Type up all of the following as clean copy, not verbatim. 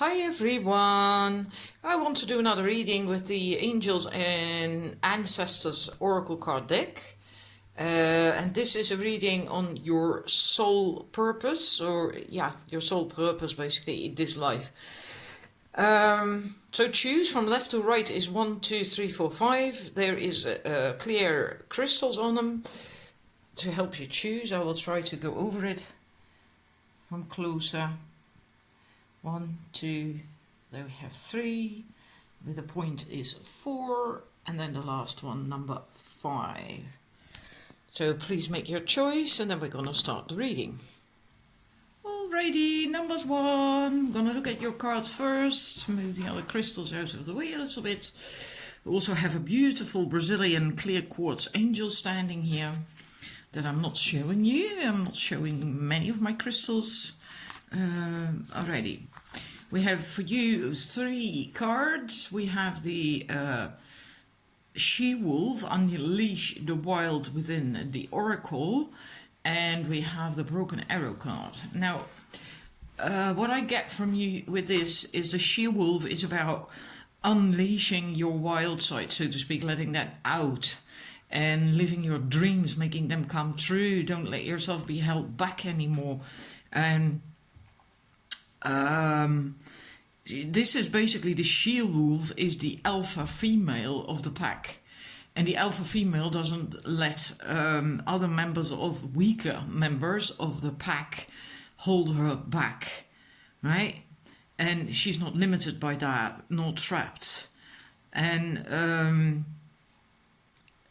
Hi everyone! I want to do another reading with the Angels and Ancestors Oracle card deck. And this is a reading on your soul purpose, your soul purpose basically in this life. So choose from left to right is 1, 2, 3, 4, 5. There is clear crystals on them to help you choose. I will try to go over it from closer. 1, 2, there we have 3, with the point is 4, and then the last one, number 5. So please make your choice, and then we're going to start the reading. Alrighty, numbers 1. I'm going to look at your cards first, move the other crystals out of the way a little bit. We also have a beautiful Brazilian clear quartz angel standing here that I'm not showing you. I'm not showing many of my crystals. Alrighty, we have for you 3 cards. We have the She-Wolf, Unleash the Wild Within the Oracle, and we have the Broken Arrow card. Now, what I get from you with this is the She-Wolf is about unleashing your wild side, so to speak, letting that out and living your dreams, making them come true. Don't let yourself be held back anymore. And this is basically the she-wolf is the alpha female of the pack, and the alpha female doesn't let other members of weaker members of the pack hold her back, right? And she's not limited by that, nor trapped. And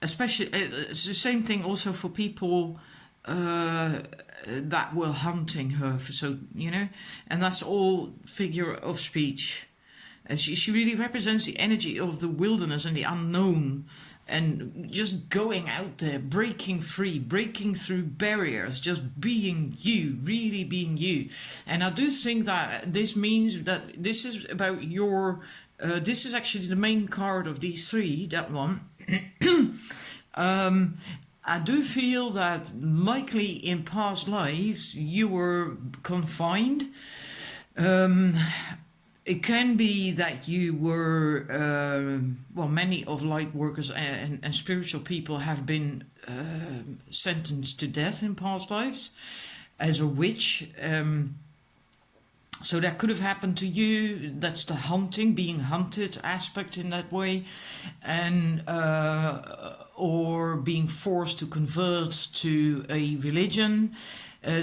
especially it's the same thing also for people that were hunting her, and that's all figure of speech. And she really represents the energy of the wilderness and the unknown, and just going out there, breaking free, breaking through barriers, just being you, really being you. And I do think that this means that this is about your this is actually the main card of these 3, that one. I do feel that likely in past lives you were confined. It can be that you were, many of light workers and spiritual people have been sentenced to death in past lives as a witch. So that could have happened to you. That's the hunting, being hunted aspect in that way. And or being forced to convert to a religion.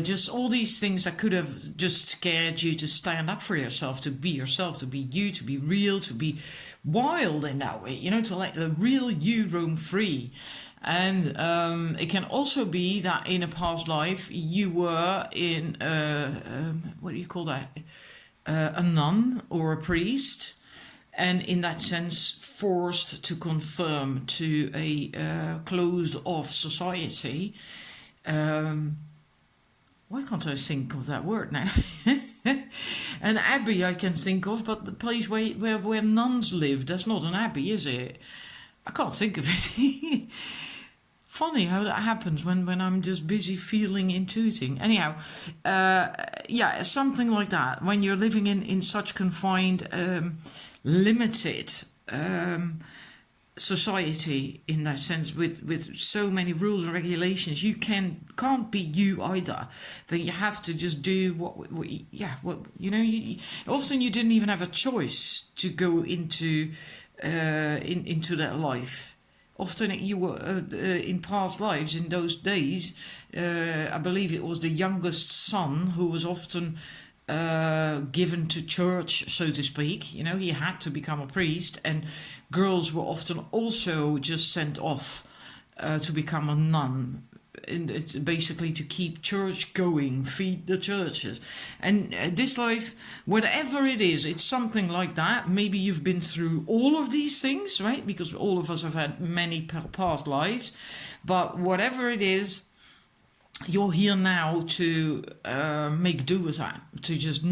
Just all these things that could have just scared you to stand up for yourself, to be you, to be real, to be wild in that way, to let the real you roam free. And it can also be that in a past life you were in, what do you call that? A nun or a priest. And in that sense, forced to conform to a closed-off society. Why can't I think of that word now? An abbey I can think of, but the place where nuns live, that's not an abbey, is it? I can't think of it. Funny how that happens when I'm just busy feeling, intuiting. Anyhow, something like that. When you're living in such confined, limited society in that sense, with so many rules and regulations, you can't be you either. Then you have to just do often you didn't even have a choice to go into that life. Often you were in past lives, in those days, I believe it was the youngest son who was often given to church, so to speak. He had to become a priest, and girls were often also just sent off to become a nun. And it's basically to keep church going, feed the churches. And this life, whatever it is, it's something like that. Maybe you've been through all of these things, right? Because all of us have had many past lives. But whatever it is, you're here now to make do with that, to just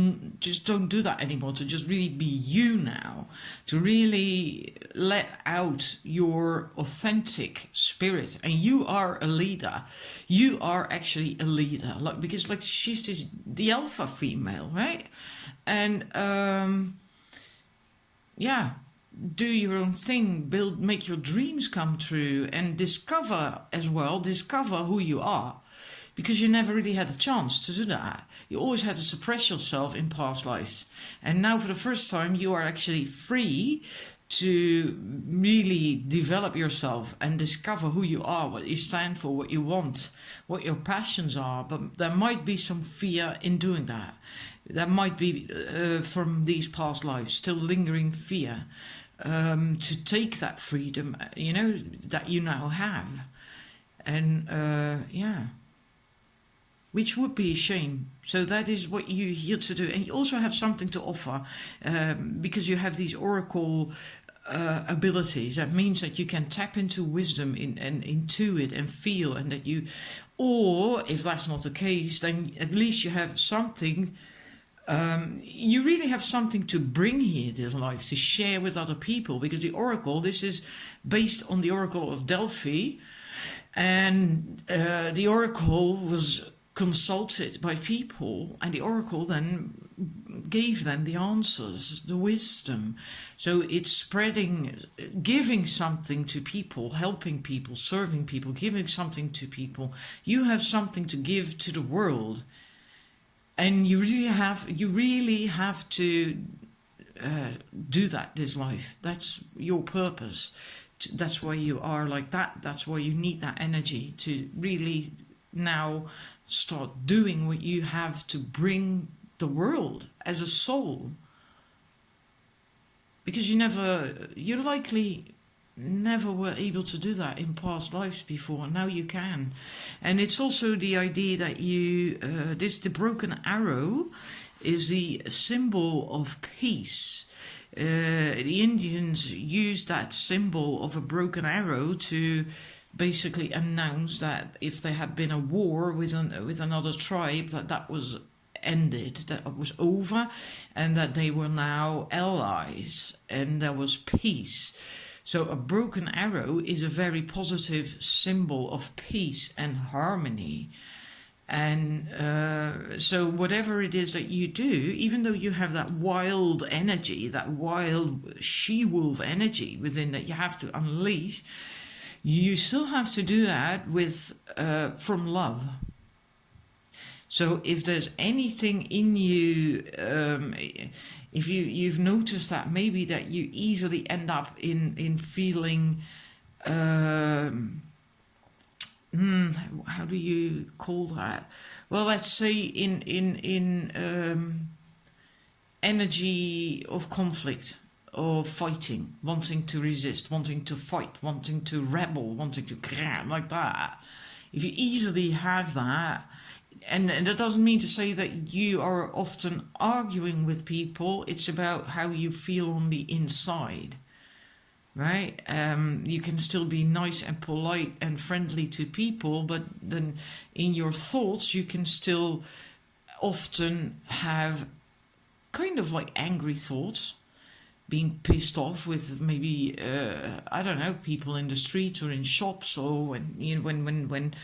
don't do that anymore, to just really be you now, to really let out your authentic spirit. And you are a leader. You are actually a leader, because she's the alpha female, right? And yeah, do your own thing, make your dreams come true, and discover who you are, because you never really had a chance to do that. You always had to suppress yourself in past lives, and now for the first time you are actually free to really develop yourself and discover who you are, what you stand for, what you want, what your passions are. But there might be some fear in doing that. That might be from these past lives, still lingering fear to take that freedom, that you now have. And yeah, which would be a shame. So that is what you're here to do. And you also have something to offer because you have these oracle abilities. That means that you can tap into wisdom and intuit and feel, and that you, or if that's not the case, then at least you have something. You really have something to bring here to life, to share with other people, because the oracle, this is based on the oracle of Delphi, and the oracle was consulted by people, and the oracle then gave them the answers, the wisdom. So it's spreading, giving something to people, helping people, serving people, giving something to people. You have something to give to the world, and you really have to do that this life. That's your purpose. That's why you are like that. That's why you need that energy to really now start doing what you have to bring the world as a soul. Because you likely never were able to do that in past lives before. Now you can. And it's also the idea that the broken arrow is the symbol of peace. The Indians used that symbol of a broken arrow to basically announce that if there had been a war with another tribe, that was ended, that was over, and that they were now allies, and there was peace. So a broken arrow is a very positive symbol of peace and harmony. And so whatever it is that you do, even though you have that wild energy, that wild she-wolf energy within that you have to unleash, you still have to do that with from love. So if there's anything in you, if you've noticed that maybe that you easily end up in feeling, how do you call that? Well, let's say in energy of conflict or fighting, wanting to resist, wanting to fight, wanting to rebel, wanting to grab like that. If you easily have that, and that doesn't mean to say that you are often arguing with people. It's about how you feel on the inside, right? You can still be nice and polite and friendly to people, but then in your thoughts, you can still often have kind of like angry thoughts, being pissed off with maybe I don't know, people in the street or in shops, or when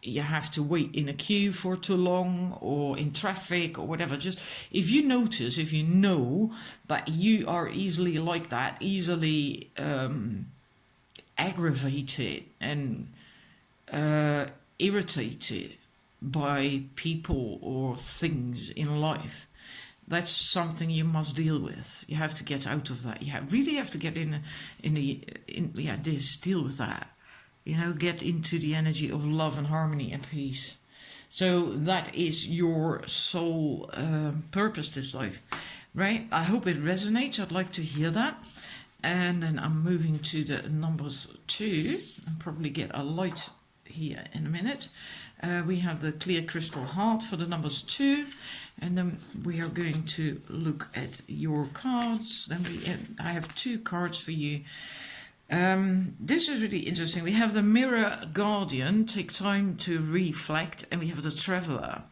you have to wait in a queue for too long, or in traffic or whatever. Just if you notice, if you know that you are easily like that, easily aggravated and irritated by people or things in life, that's something you must deal with. You have to get out of that. You really have to get deal with that. Get into the energy of love and harmony and peace. So that is your sole purpose this life, right? I hope it resonates. I'd like to hear that. And then I'm moving to the numbers 2. I'll probably get a light here in a minute. We have the clear crystal heart for the numbers 2, and then we are going to look at your cards. Then I have 2 cards for you. This is really interesting. We have the Mirror Guardian, take time to reflect, and we have the Traveler.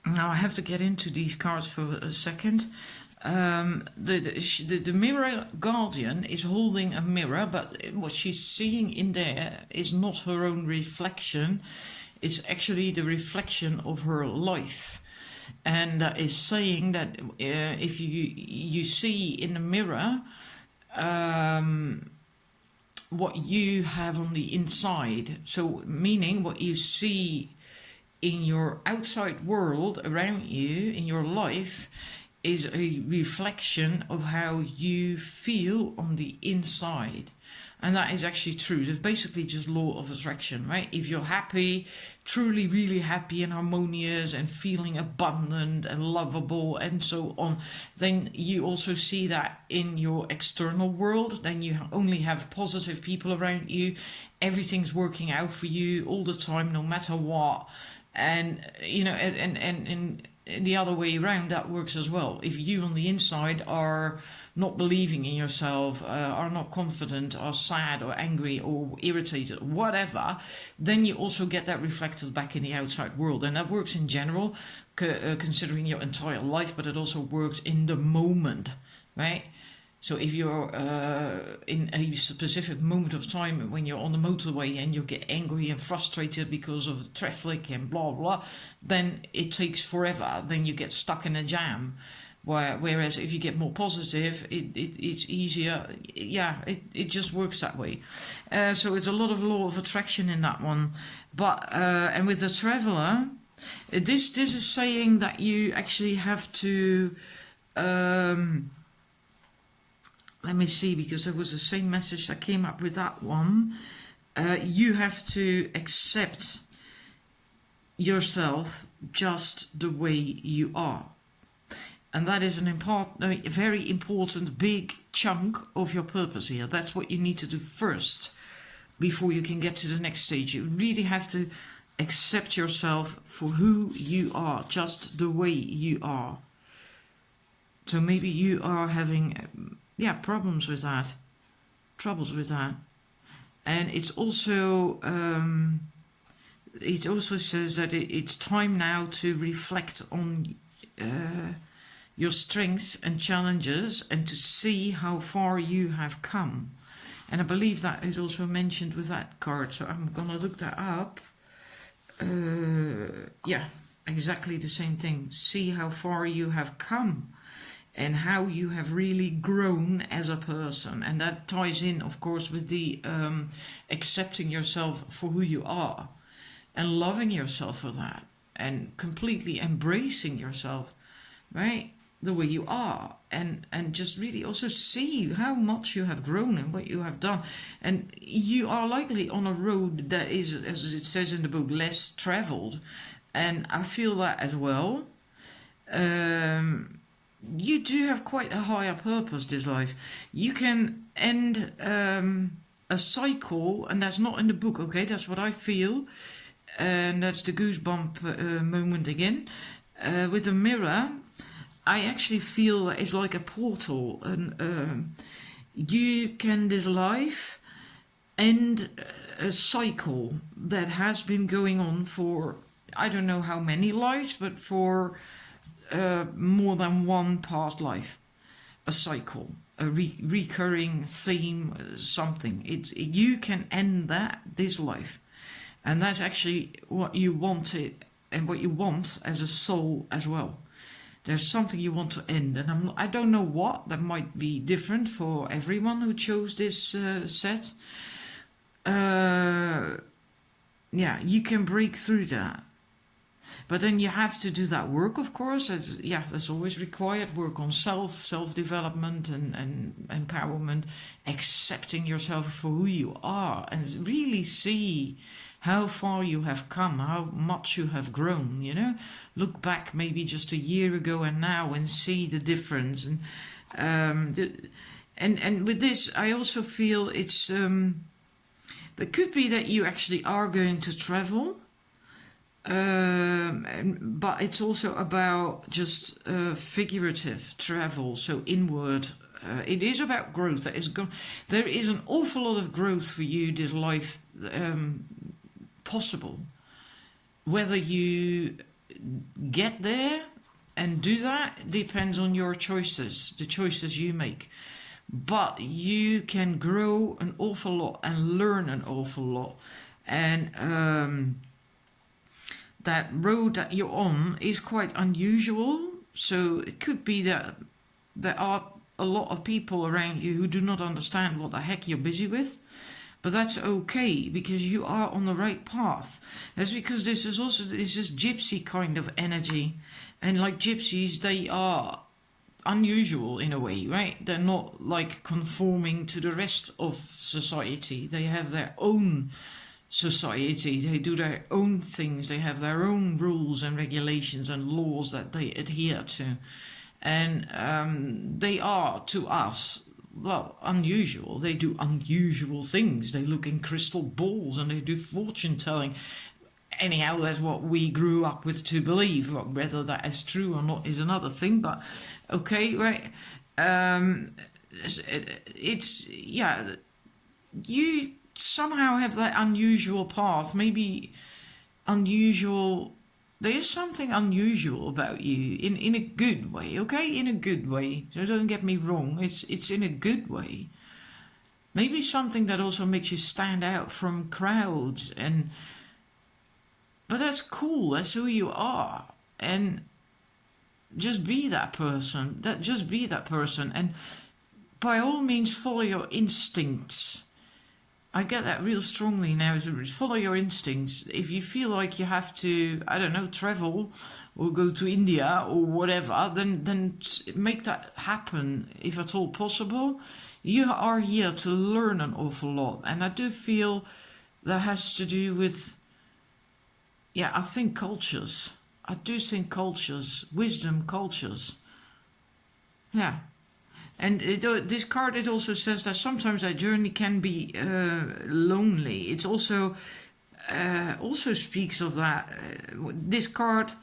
Now I have to get into these cards for a second. The Mirror Guardian is holding a mirror, but what she's seeing in there is not her own reflection. It's actually the reflection of her life. and that is saying that if you see in the mirror what you have on the inside, so meaning what you see in your outside world around you in your life is a reflection of how you feel on the inside. And that is actually true. That's basically just law of attraction, right? If you're happy, truly, really happy and harmonious and feeling abundant and lovable and so on, then you also see that in your external world. Then you only have positive people around you. Everything's working out for you all the time, no matter what. And, you know, and the other way around, that works as well. If you on the inside are not believing in yourself, are not confident, are sad or angry or irritated, whatever, then you also get that reflected back in the outside world. And that works in general, considering your entire life, but it also works in the moment, right? So if you're in a specific moment of time when you're on the motorway and you get angry and frustrated because of the traffic and blah, blah, then it takes forever. Then you get stuck in a jam. Whereas if you get more positive, it's easier. Yeah, it just works that way. So it's a lot of law of attraction in that one. But and with the traveler, this is saying that you actually have to... let me see, because there was the same message that came up with that one. You have to accept yourself just the way you are. And that is a very important, big chunk of your purpose here. That's what you need to do first before you can get to the next stage. You really have to accept yourself for who you are, just the way you are. So maybe you are having... troubles with that. And it's also it also says that it's time now to reflect on your strengths and challenges and to see how far you have come. And I believe that is also mentioned with that card, so I'm gonna look that up. Yeah, exactly the same thing. See how far you have come and how you have really grown as a person. And that ties in, of course, with the accepting yourself for who you are and loving yourself for that and completely embracing yourself, right, the way you are, and just really also see how much you have grown and what you have done. And you are likely on a road that is, as it says in the book, less traveled. And I feel that as well. You do have quite a higher purpose this life. You can end a cycle, and that's not in the book, okay? That's what I feel. And that's the goosebump moment again. With the mirror, I actually feel it's like a portal. And you can, this life, end a cycle that has been going on for, I don't know how many lives, but for... more than one past life, a cycle, a recurring theme, something. You can end this life, and that's actually what you wanted and what you want as a soul as well. There's something you want to end, and I don't know what. That might be different for everyone who chose this set. Yeah, you can break through that. But then you have to do that work, of course. That's always required. Work on self-development and empowerment, accepting yourself for who you are, and really see how far you have come, how much you have grown, you know. Look back maybe just a year ago and now and see the difference. And with this, I also feel it's... it could be that you actually are going to travel. But it's also about just figurative travel, so inward. It is about growth. There is an awful lot of growth for you this life possible. Whether you get there and do that depends on your choices, the choices you make. But you can grow an awful lot and learn an awful lot. And that road that you're on is quite unusual. So it could be that there are a lot of people around you who do not understand what the heck you're busy with. But that's okay, because you are on the right path. That's because this is gypsy kind of energy. And like gypsies, they are unusual in a way, right? They're not like conforming to the rest of society. They have their own society. They do their own things. They have their own rules and regulations and laws that they adhere to. And they are, to us, well, unusual. They do unusual things. They look in crystal balls and they do fortune telling. Anyhow, that's what we grew up with to believe. Whether that is true or not is another thing. But okay, right? It's yeah. You somehow have that unusual path. Maybe unusual. There is something unusual about you in a good way, okay? In a good way. So don't get me wrong. It's in a good way. Maybe something that also makes you stand out from crowds, but that's cool. That's who you are, and just be that person. Just be that person, and by all means follow your instincts. I get that real strongly now. Follow your instincts. If you feel like you have to, I don't know, travel or go to India or whatever, then make that happen if at all possible. You are here to learn an awful lot. And I do feel that has to do with, I think cultures. I do think cultures, wisdom cultures. Yeah. And this card, it also says that sometimes that journey can be lonely. It's also speaks of that. This card,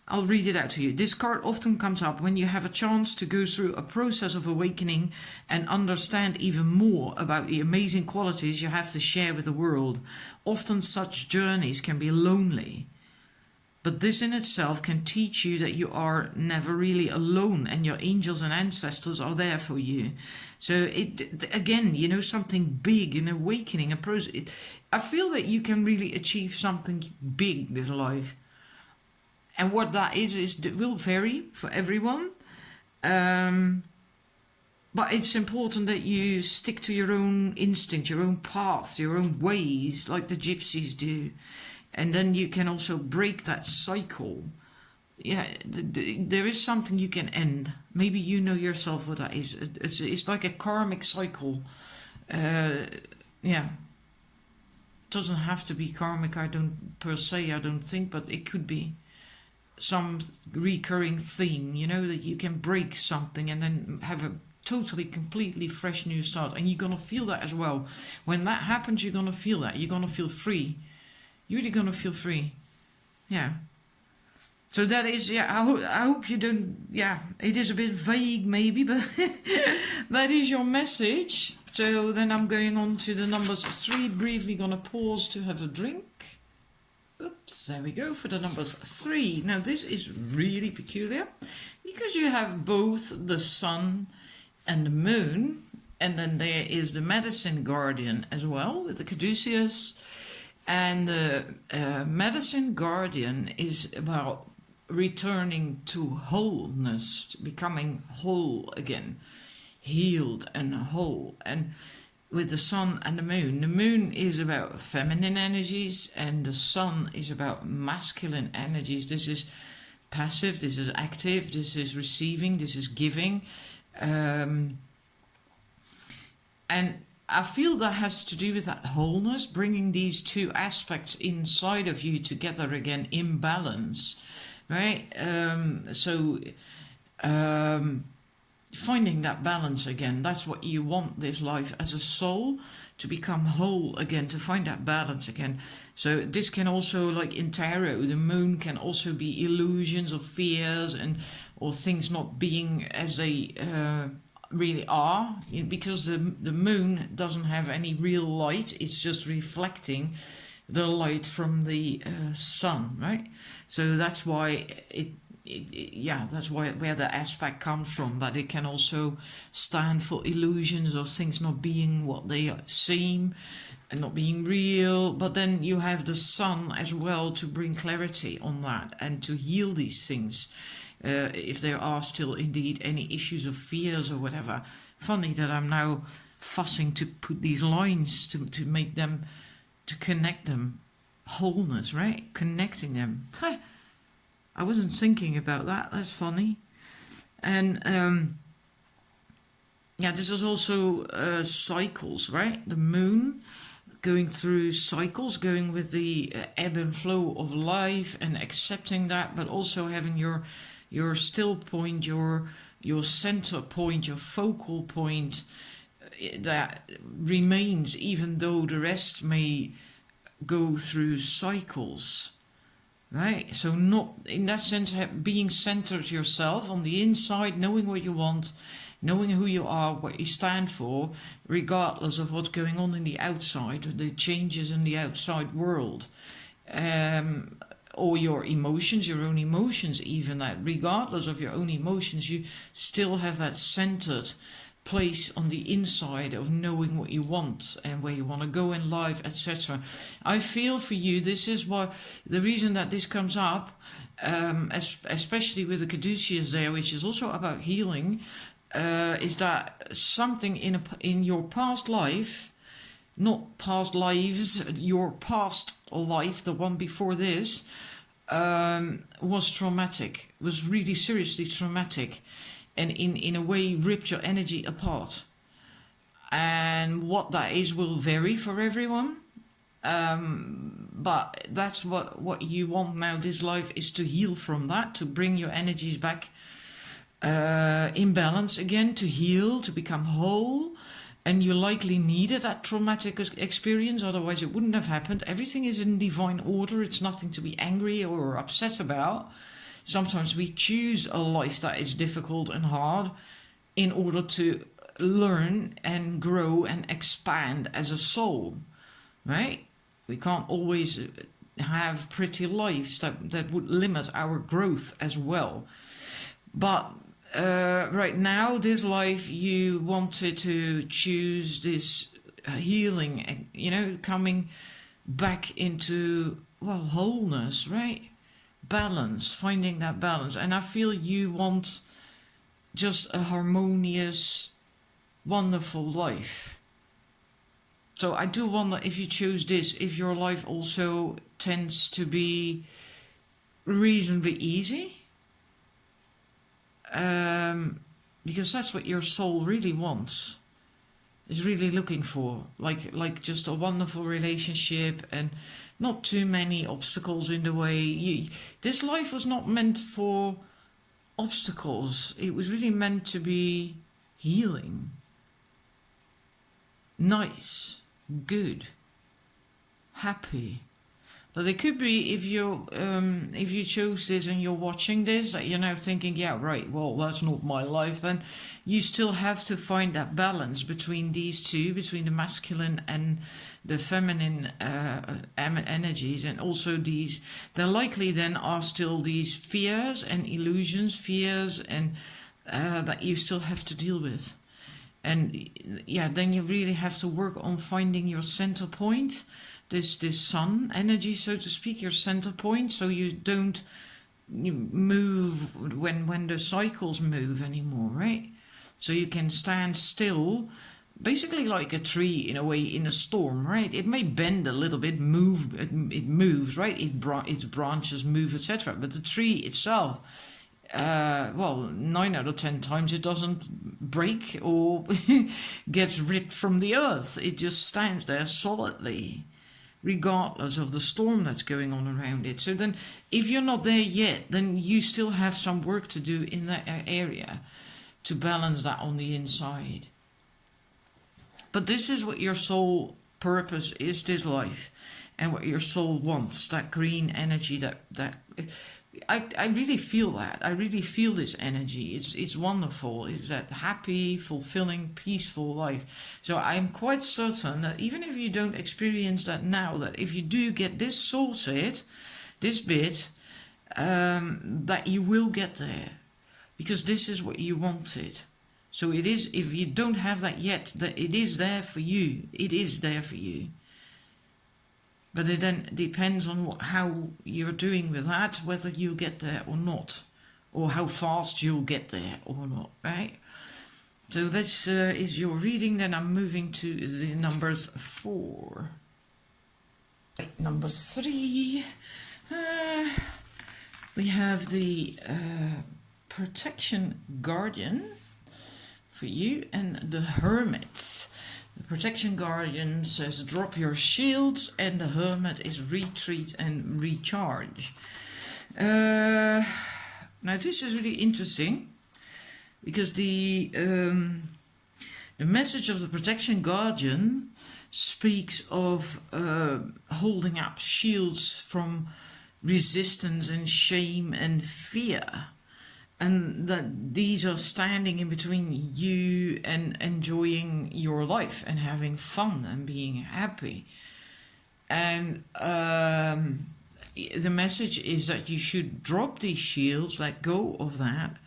I'll read it out to you. This card often comes up when you have a chance to go through a process of awakening and understand even more about the amazing qualities you have to share with the world. Often such journeys can be lonely. But this in itself can teach you that you are never really alone, and your angels and ancestors are there for you. So again, something big, an awakening, a process. I feel that you can really achieve something big with life. And what that is it will vary for everyone. But it's important that you stick to your own instinct, your own path, your own ways, like the gypsies do. And then you can also break that cycle. Yeah, there is something you can end. Maybe you know yourself what that is. It's like a karmic cycle. It doesn't have to be karmic, I don't think, but it could be some recurring theme, that you can break something and then have a totally, completely fresh new start. And you're going to feel that as well. When that happens, you're going to feel that. You're going to feel free. You're really going to feel free. Yeah. So that is, I hope you don't, it is a bit vague maybe, but that is your message. So then I'm going on to the numbers 3, briefly going to pause to have a drink. Oops, there we go for the numbers 3. Now this is really peculiar because you have both the sun and the moon, and then there is the medicine guardian as well with the caduceus. And the medicine guardian is about returning to wholeness, becoming whole again, healed and whole. And with the sun and the moon is about feminine energies, and the sun is about masculine energies. This is passive, this is active, this is receiving, this is giving. And I feel that has to do with that wholeness, bringing these two aspects inside of you together again in balance, right? Finding that balance again, that's what you want this life as a soul, to become whole again, to find that balance again. So this can also, like in tarot, the moon can also be illusions or fears or things not being as they really are, because the moon doesn't have any real light. It's just reflecting the light from the sun, right? So that's why that's where the aspect comes from. But it can also stand for illusions or things not being what they seem. and not being real. But then you have the sun as well to bring clarity on that and to heal these things. If there are still indeed any issues of fears or whatever. Funny that I'm now fussing to put these lines to make them, to connect them. Wholeness, right? Connecting them. I wasn't thinking about that. That's funny. And yeah, this is also cycles, right? The moon going through cycles, going with the ebb and flow of life and accepting that, but also having your still point, your center point, your focal point that remains, even though the rest may go through cycles, right? So not in that sense being centered yourself on the inside, knowing what you want, knowing who you are, what you stand for, regardless of what's going on in the outside, the changes in the outside world, or your emotions, your own emotions, even that regardless of your own emotions, you still have that centered place on the inside of knowing what you want and where you want to go in life, etc. I feel for you, this is why the reason that this comes up, especially with the caduceus there, which is also about healing, is that something in your past life, not past lives, your past life, the one before this, was traumatic, was really seriously traumatic, and in a way ripped your energy apart. And what that is will vary for everyone, but that's what you want now. This life is to heal from that, to bring your energies back in balance again, to heal, to become whole. And you likely needed that traumatic experience, otherwise it wouldn't have happened. Everything is in divine order. It's nothing to be angry or upset about. Sometimes we choose a life that is difficult and hard in order to learn and grow and expand as a soul, right? We can't always have pretty lives that would limit our growth as well. But right now, this life, you wanted to choose this healing, coming back into, wholeness, right? Balance, finding that balance. And I feel you want just a harmonious, wonderful life. So I do wonder if you choose this, if your life also tends to be reasonably easy. Because that's what your soul really wants, is really looking for, like just a wonderful relationship and not too many obstacles in the way. This life was not meant for obstacles. It was really meant to be healing, nice, good, happy. But it could be if you chose this and you're watching this, that you're now thinking, yeah, right, well, that's not my life. Then you still have to find that balance between these two, between the masculine and the feminine energies, and also these. There likely then are still these fears and illusions, fears and that you still have to deal with. And yeah, then you really have to work on finding your center point. This sun energy, so to speak, your center point, so you don't move when the cycles move anymore, right? So you can stand still, basically like a tree in a way in a storm, right? It may bend a little bit, it moves, right? Its branches move, etc. But the tree itself, 9 out of 10 times it doesn't break or gets ripped from the earth. It just stands there solidly, regardless of the storm that's going on around it. So then, if you're not there yet, then you still have some work to do in that area to balance that on the inside. But this is what your soul purpose is, this life, and what your soul wants, that green energy, that I really feel that. I really feel this energy. It's wonderful. It's that happy, fulfilling, peaceful life. So I'm quite certain that even if you don't experience that now, that if you do get this sorted, this bit, that you will get there. Because this is what you wanted. So it is, if you don't have that yet, that it is there for you. It is there for you. But it then depends on how you're doing with that, whether you get there or not, or how fast you'll get there or not, right? So this is your reading. Then I'm moving to the numbers 4. Right, number 3. We have the Protection Guardian for you and the Hermit. The Protection Guardian says drop your shields, and the Hermit is retreat and recharge. Now this is really interesting, because the message of the Protection Guardian speaks of holding up shields from resistance and shame and fear, and that these are standing in between you and enjoying your life and having fun and being happy. And the message is that you should drop these shields, let go of that,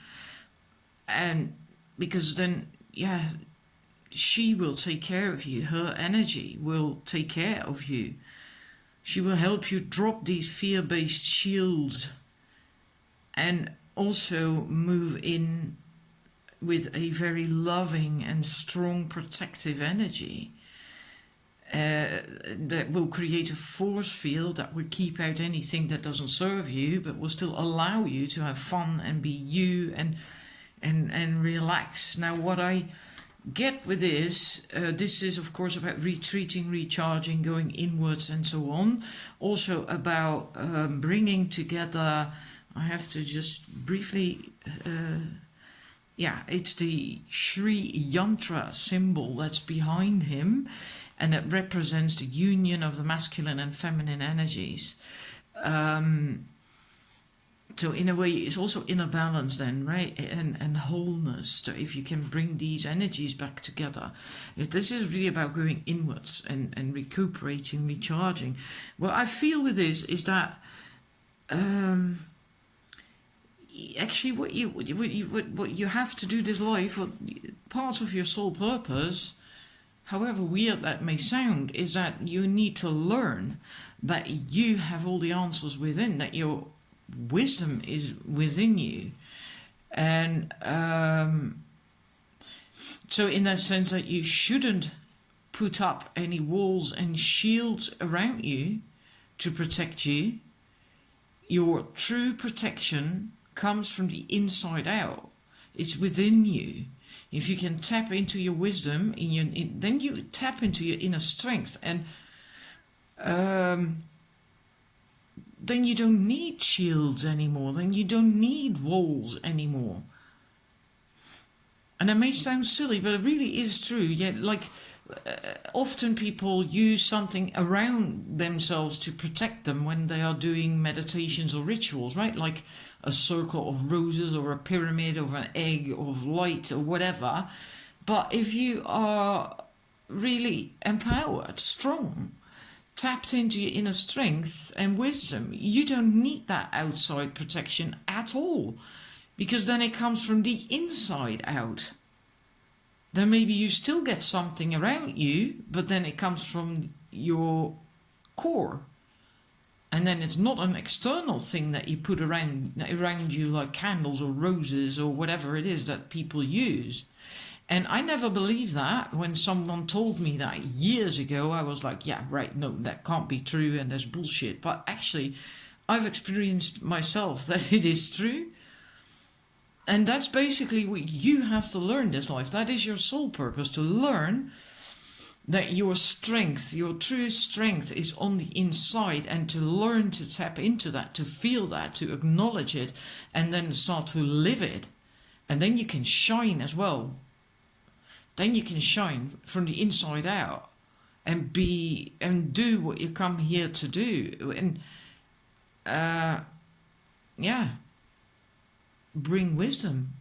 and because then, yeah, she will take care of you. Her energy will take care of you. She will help you drop these fear-based shields and also move in with a very loving and strong protective energy that will create a force field that will keep out anything that doesn't serve you, but will still allow you to have fun and be you and relax. Now, what I get with this is of course about retreating, recharging, going inwards and so on. Also about bringing together, I have to just briefly, it's the Sri Yantra symbol that's behind him, and it represents the union of the masculine and feminine energies. So in a way, it's also inner balance then, right? And wholeness. So if you can bring these energies back together. If this is really about going inwards and recuperating, recharging. What I feel with this is that actually what you have to do this life, part of your soul purpose, however weird that may sound, is that you need to learn that you have all the answers within, that your wisdom is within you. And so in that sense that you shouldn't put up any walls and shields around you to protect you. Your true protection comes from the inside out. It's within you. If you can tap into your wisdom, then you tap into your inner strength, and then you don't need shields anymore. Then you don't need walls anymore. And it may sound silly, but it really is true. Yeah, often people use something around themselves to protect them when they are doing meditations or rituals, right? Like a circle of roses or a pyramid or an egg of light or whatever. But if you are really empowered, strong, tapped into your inner strength and wisdom, you don't need that outside protection at all, because then it comes from the inside out. Then maybe you still get something around you, but then it comes from your core, and then it's not an external thing that you put around you, like candles or roses or whatever it is that people use. And I never believed that. When someone told me that years ago, I was like, yeah, right, no, that can't be true and that's bullshit. But actually, I've experienced myself that it is true. And that's basically what you have to learn this life. That is your soul purpose, to learn that your strength, your true strength, is on the inside, and to learn to tap into that, to feel that, to acknowledge it, and then start to live it. And then you can shine as well. Then you can shine from the inside out and be and do what you come here to do. And bring wisdom.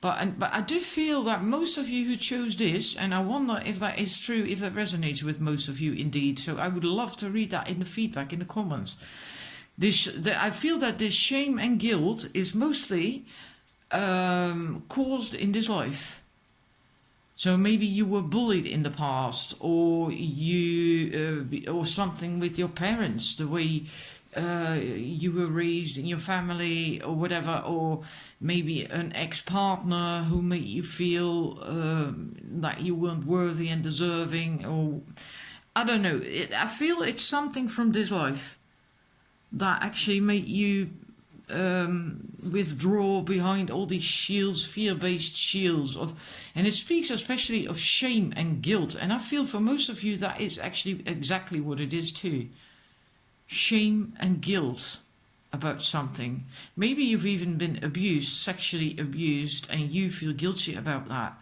But I do feel that most of you who chose this, and I wonder if that is true, if that resonates with most of you indeed. So I would love to read that in the feedback, in the comments. I feel that this shame and guilt is mostly caused in this life. So maybe you were bullied in the past, or or something with your parents, the way you were raised in your family, or whatever, or maybe an ex-partner who made you feel that you weren't worthy and deserving, or I don't know. I feel it's something from this life that actually made you withdraw behind all these shields, fear-based shields and it speaks especially of shame and guilt. And I feel for most of you that is actually exactly what it is too. Shame and guilt about something. Maybe you've even been abused, sexually abused, and you feel guilty about that.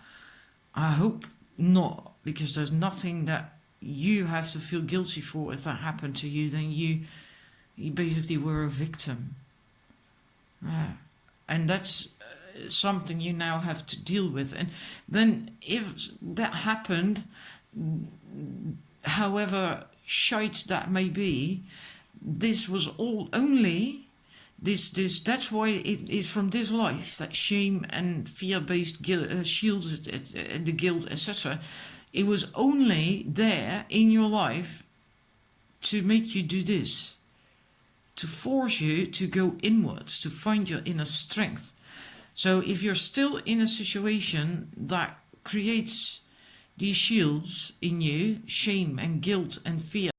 I hope not, because there's nothing that you have to feel guilty for. If that happened to you, then you basically were a victim. And that's something you now have to deal with. And then if that happened, however shite that may be, this was all only this that's why it is from this life that shame and fear-based shields, the guilt, etc. It was only there in your life to make you do this, to force you to go inwards, to find your inner strength. So if you're still in a situation that creates these shields in you, shame and guilt and fear,